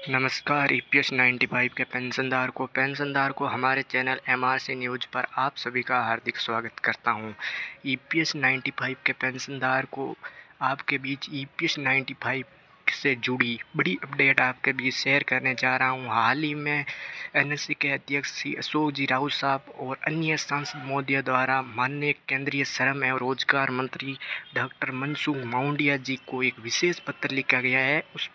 नमस्कार। ईपीएस 95 के पेंशनदार को हमारे चैनल एमआरसी न्यूज़ पर आप सभी का हार्दिक स्वागत करता हूं। ईपीएस 95 के पेंशनदार को आपके बीच ईपीएस 95 से जुड़ी बड़ी अपडेट आपके बीच शेयर करने जा रहा हूं। हाल ही में एनएससी के अध्यक्ष श्री अशोक जी राउत साहब और अन्य सांसद महोदय द्वारा माननीय केंद्रीय श्रम एवं रोजगार मंत्री डॉक्टर मनसुख मांडविया जी को एक विशेष पत्र लिखा गया है। उस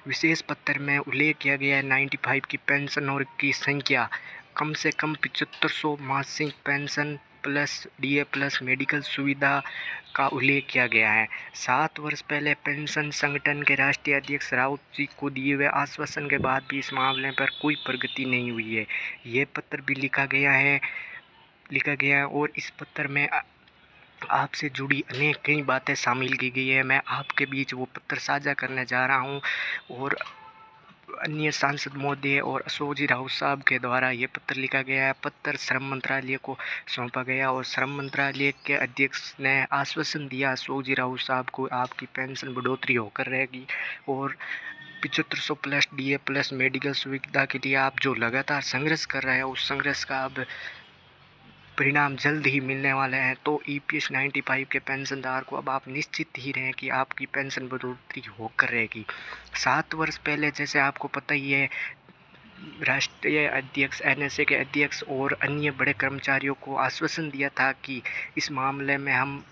विशेष पत्र में उल्लेख किया गया है 95 की पेंशनरों की संख्या कम से कम 7500 मासिक pension plus DA plus medical सुविधा का उल्लेख किया गया है। 7 वर्ष पहले पेंशन संगठन के राष्ट्रीय अध्यक्ष राउत जी को दिए हुए आश्वासन के बाद भी इस मामले पर कोई प्रगति नहीं हुई है। ये पत्र भी लिखा गया है और इस पत्र में आपसे जुड़ी अनेक कई बातें शामिल की गई है। मैं आपके बीच वो पत्र साझा करने जा रहा हूँ और अन्य सांसद महोदय और अशोक जी राउत साहब के द्वारा ये पत्र लिखा गया है। पत्र श्रम मंत्रालय को सौंपा गया और श्रम मंत्रालय के अध्यक्ष ने आश्वासन दिया अशोक जी राउत साहब को आपकी पेंशन बढ़ोतरी होकर रहेगी और 7500 प्लस डीए प्लस मेडिकल सुविधा के लिए आप जो लगातार संघर्ष कर रहे हैं उस संघर्ष का अब परिणाम जल्द ही मिलने वाले हैं। तो ईपीएस 95 के पेंशनदार को अब आप निश्चित ही रहें कि आपकी पेंशन बढ़ोतरी होकर रहेगी। 7 वर्ष पहले जैसे आपको पता ही है राष्ट्रीय अध्यक्ष एनएसए के अध्यक्ष और अन्य बड़े कर्मचारियों को आश्वासन दिया था कि इस मामले में हम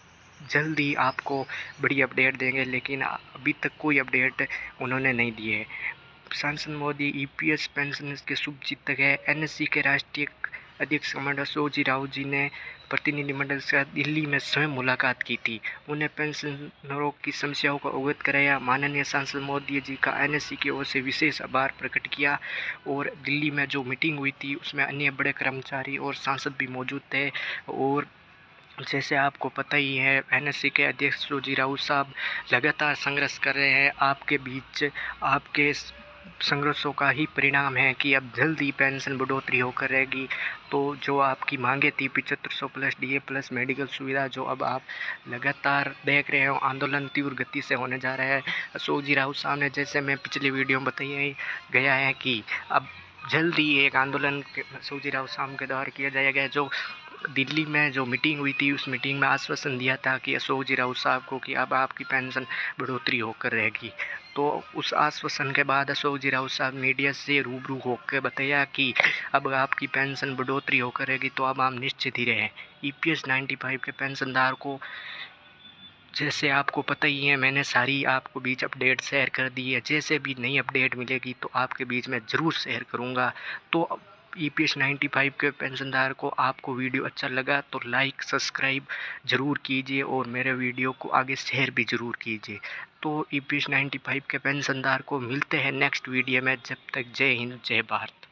जल्द ही आपको बड़ी अपडेट देंगे, लेकिन अभी तक कोई अपडेट उन्होंने नहीं दी है। सांसद मोदी ईपीएस पेंशन के शुभचिंतक है। एनएससी के राष्ट्रीय अध्यक्ष कमांडर अशोक जी राउत जी ने प्रतिनिधिमंडल से दिल्ली में स्वयं मुलाकात की थी। उन्हें पेंशनरों की समस्याओं को अवगत कराया। माननीय सांसद मोदी जी का एनएससी की ओर से विशेष आभार प्रकट किया और दिल्ली में जो मीटिंग हुई थी उसमें अन्य बड़े कर्मचारी और सांसद भी मौजूद थे। और जैसे आपको पता ही है एनएससी के अध्यक्ष अशोक जी राउत साहब लगातार संघर्ष कर रहे हैं। आपके बीच आपके संघर्षों का ही परिणाम है कि अब जल्द ही पेंशन बढ़ोतरी होकर रहेगी। तो जो आपकी मांगे थी 7500 प्लस डीए प्लस मेडिकल सुविधा, जो अब आप लगातार देख रहे हो आंदोलन तीव्र गति से होने जा रहा है। अशोक जी राउत साहब ने जैसे मैं पिछले वीडियो में बताया गया है कि अब जल्द ही एक आंदोलन अशोक जी राउत साहब के द्वारा किया जाएगा। जो दिल्ली में जो मीटिंग हुई थी उस मीटिंग में आश्वासन दिया था कि अशोक जी राउत साहब को कि अब आपकी पेंशन बढ़ोतरी होकर रहेगी। तो उस आश्वासन के बाद अशोक जी राउत साहब मीडिया से रूबरू होकर बताया कि अब आपकी पेंशन बढ़ोतरी होकर रहेगी, तो अब हम निश्चित ही रहें। ईपीएस 95 के पेंशनदार को जैसे आपको पता ही है मैंने सारी आपको बीच अपडेट शेयर कर दी है। जैसे भी नई अपडेट मिलेगी तो आपके बीच में ज़रूर शेयर करूँगा। तो ईपीएस 95 के पेंशनदार को आपको वीडियो अच्छा लगा तो लाइक सब्सक्राइब ज़रूर कीजिए और मेरे वीडियो को आगे शेयर भी ज़रूर कीजिए। तो ईपीएस 95 के पेंशनदार को मिलते हैं नेक्स्ट वीडियो में। जब तक जय हिंद जय भारत।